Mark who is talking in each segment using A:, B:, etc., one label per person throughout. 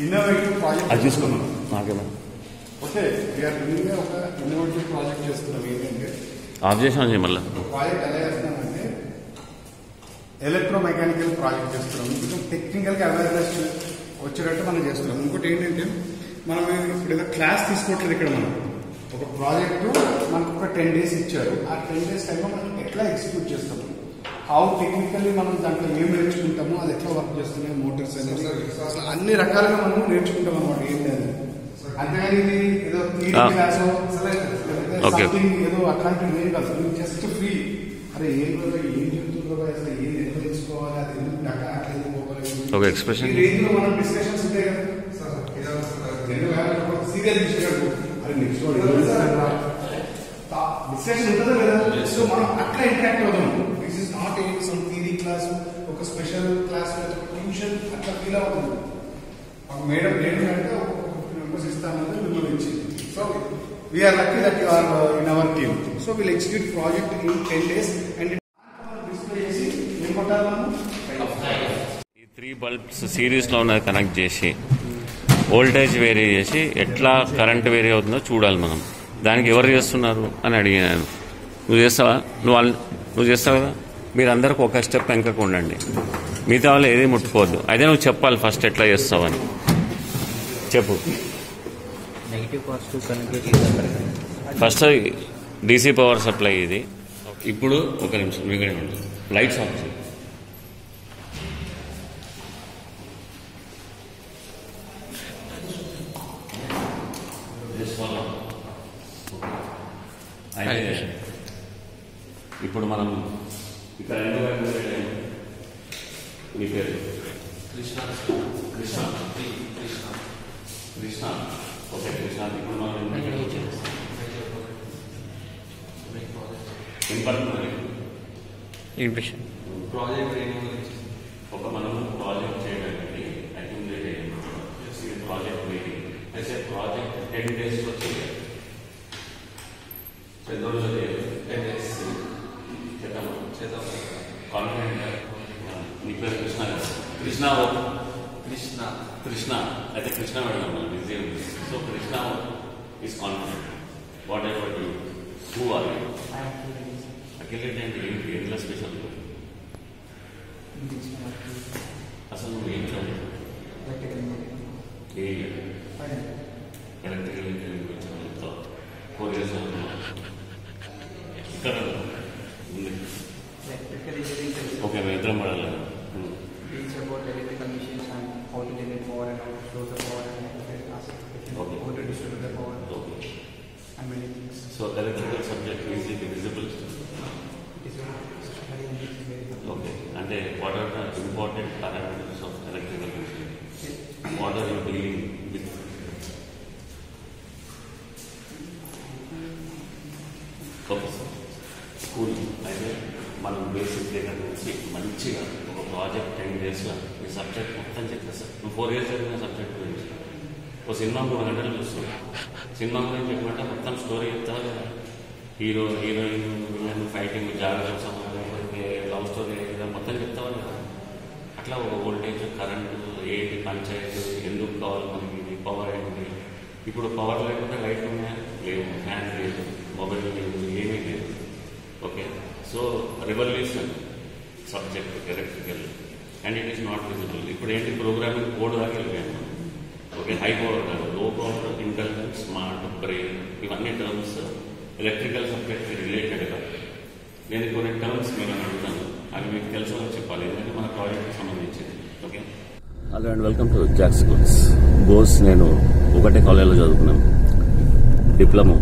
A: Innovative project
B: అది తీసుకున్నాం నాకేనా
A: okay we are doing ఒక ఇన్నోవేటివ్ ప్రాజెక్ట్ చేస్తున్నాం. ఏంటంటే
B: ఆఫ్ చేసాం మళ్ళీ
A: ప్రాజెక్ట్ ఎలా చేస్తున్నామంటే ఎలక్ట్రోమెకానికల్ ప్రాజెక్ట్ చేస్తున్నాం. కొంచెం టెక్నికల్గా అవేర్నెస్ వచ్చేటట్టు మనం చేస్తున్నాం. ఇంకోటి ఏంటంటే మనం ఇప్పుడు ఏదో క్లాస్ తీసుకోవట్లేదు. ఇక్కడ మనం ఒక ప్రాజెక్టు మనకు ఒక 10 days ఇచ్చారు. ఆ 10 days టైంలో మనం ఎట్లా ఎగ్జిక్యూట్ చేస్తాము, హౌ టెక్నికల్లీ మనం దాంట్లో ఏం నేర్చుకుంటాము, అది ఎట్లా వర్క్ చేస్తున్నాయి, మోటార్స్ అనేది అసలు అన్ని రకాలుగా మనం నేర్చుకుంటాం అనమాట. ఏంటి అది అంతేగాని ఇది ఏదో క్లాస్ సంథింగ్ ఏదో అట్లాంటివి ఏం కాదు. Just free. అరే ఏం చెప్తుండ్రో అసలు ఏం నిర్వహించుకోవాలి, అది ఎందుకు డకా అట్లా
B: ఎక్స్ప్రెషన్
A: ఈ రేంజ్ లో మనం డిస్కషన్స్ ఉంటాయి కదా సీరియల్ తీసుకున్నాడు. అరే నెక్స్ట్ డిస్కషన్ ఉంటుందా లేదా? సో మనం అట్లా ఇంటరాక్ట్ అవుతాం. This is not a some theory class, ఒక స్పెషల్ క్లాస్, ట్యూషన్ అట్లా ఫీల్ అవుతుంది. మాకు మేడం ఏంటంటే ఒక 50 members ఇస్తామన్నది మిమ్మల్ని ఇచ్చింది. So we're lucky that you are in our team. So will execute project in 10 days and display చేసి ఏం కొట్టాలి మనం
B: ఈ 3 bulbs సిరీస్లో ఉన్నది కనెక్ట్ చేసి వోల్టేజ్ వేరీ చేసి ఎట్లా కరెంట్ వేరీ అవుతుందో చూడాలి మనం. దానికి ఎవరు చేస్తున్నారు అని అడిగినాను. నువ్వు చేస్తావా? నువ్వు చేస్తావు కదా. మీరందరికి ఒక స్టెప్ వెనకకు ఉండండి. మిగతా వాళ్ళు ఏది ముట్టుకోవద్దు. అయితే నువ్వు చెప్పాలి ఫస్ట్ ఎట్లా చేస్తావని చెప్పు. ఫస్ట్ డీసీ పవర్ సప్లై ఇది. ఇప్పుడు ఒక నిమిషం మీకడే ఉంటుంది. లైట్స్ ఆఫ్ చేయి. అయితే ఇప్పుడు మనం ఇక్కడ మీ పేరు కృష్ణ. ఓకే కృష్ణ. ఇప్పుడు మనం ఇంప్రెషన్ ప్రాజెక్ట్ ఒక మనం ప్రాజెక్ట్ చేయడానికి అక్యుములేట్ అయ్యింది. ప్రాజెక్ట్ మీటింగ్ అయితే ప్రాజెక్ట్ 10 days చేయాలి. 10 రోజులు చేయాలి. 10 days చేద్దాం. కాన్ఫిడెంట్. నీ పేరు కృష్ణ కదా. కృష్ణ అయితే కృష్ణ పెడదాం మనం బిజీ ఉంది. So Krishna is confident. Whatever you who are you? అఖిలేట్ అంటే ఏంటి? ఎట్లా స్పెషల్? అసలు నువ్వు ఏం చదువు? ఎలక్ట్రికల్ ఇంజనీరింగ్ గురించి చెప్తావు. 4 years ఇక్కడ ఉంది. ఓకే మేము ఇద్దరం పడాలి. So electrical subject easily visible. Okay. And what are the important parameters of electrical engineering? What are you dealing with? Okay. School. అయితే మనం బేసిక్ దగ్గర నుంచి మంచిగా ఒక ప్రాజెక్ట్ 10 daysలో ఈ సబ్జెక్ట్ మొత్తం చెప్పేస్తారు. నువ్వు 4 years చదివిన సబ్జెక్ట్ గురించి ఒక సినిమా 3 గంటలు చూస్తావు. సినిమా గురించి చెప్పమంటే మొత్తం స్టోరీ చెప్తావు కదా. హీరో హీరోయిన్ విలన్ ఫైటింగ్ జాగ్రత్త సంబంధం లవ్ స్టోరీ మొత్తం చెప్తావు కదా. అట్లా ఒక వోల్టేజ్ కరెంటు ఏంటి పంచాయతీ ఎందుకు కావాలి మనకి ఇది పవర్ ఏంటి. ఇప్పుడు పవర్ లేకుండా లైట్ ఉన్నాయా? లేవు. ఫ్యాన్ లేదు, మొబైల్ లేదు, ఏమీ లేదు. Okay. So revolution subject electrical and it is not visible. ఇప్పుడు ఏంటి ప్రోగ్రామింగ్ కోడ్ దాకా వెళ్ళిపోయాను. ఓకే. హై పవర్ కాదు, లో పవర్, ఇంటెలిజెన్స్, స్మార్ట్, బ్రెయిన్ ఇవన్నీ టర్మ్స్ ఎలక్ట్రికల్ సబ్జెక్ట్ రిలేటెడ్గా. నేను కొన్ని టర్మ్స్ మీరు అడుగుతాను, అవి మీకు తెలుసుకోవాలని చెప్పాలి, ఎందుకంటే మన ప్రాజెక్ట్కి సంబంధించింది. Okay. Hello and welcome to Jack Schools. Bose నేను ఒకటే కాలేజ్లో చదువుకున్నాను. Diploma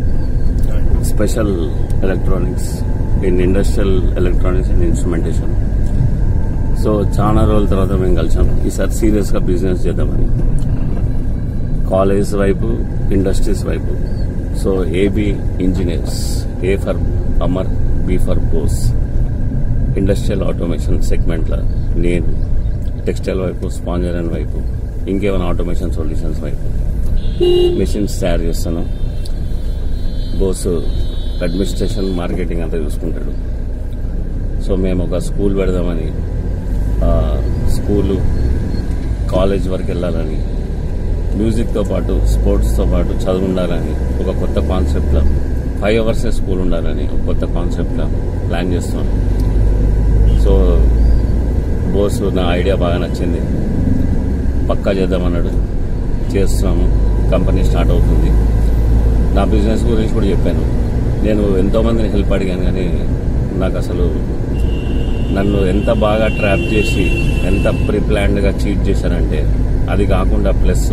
B: special electronics in industrial electronics and instrumentation. So చాలా రోజుల తర్వాత మేము కలిసాం. ఈసారి సీరియస్గా బిజినెస్ చేద్దామని కాలేజ్ వైపు, ఇండస్ట్రీస్ వైపు. So AB engineers, A for Amar, B for Bose. Industrial automation సెగ్మెంట్లో నేను టెక్స్టైల్ వైపు, స్పాంజ్ ఐరన్ వైపు, ఇంకేమైనా ఆటోమేషన్ సొల్యూషన్స్ వైపు మెషిన్స్ తయారు చేస్తాను. బోస్ అడ్మినిస్ట్రేషన్, మార్కెటింగ్ అంతా చూసుకుంటాడు. సో మేము ఒక స్కూల్ పెడదామని స్కూలు కాలేజ్ వరకు వెళ్ళాలని, మ్యూజిక్తో పాటు స్పోర్ట్స్తో పాటు చదువు ఉండాలని ఒక కొత్త కాన్సెప్ట్లో 5 hours స్కూల్ ఉండాలని ఒక కొత్త కాన్సెప్ట్లో ప్లాన్ చేస్తున్నాను. సో బోస్ నా ఐడియా బాగా నచ్చింది, పక్కా చేద్దామన్నాడు. చేస్తున్నాము. కంపెనీ స్టార్ట్ అవుతుంది. నా బిజినెస్ గురించి కూడా చెప్పాను. నేను ఎంతోమందిని హెల్ప్ అడిగాను, కానీ నాకు అసలు నన్ను ఎంత బాగా ట్రాప్ చేసి ఎంత ప్రీప్లాన్డ్గా చీట్ చేశానంటే, అది కాకుండా ప్లస్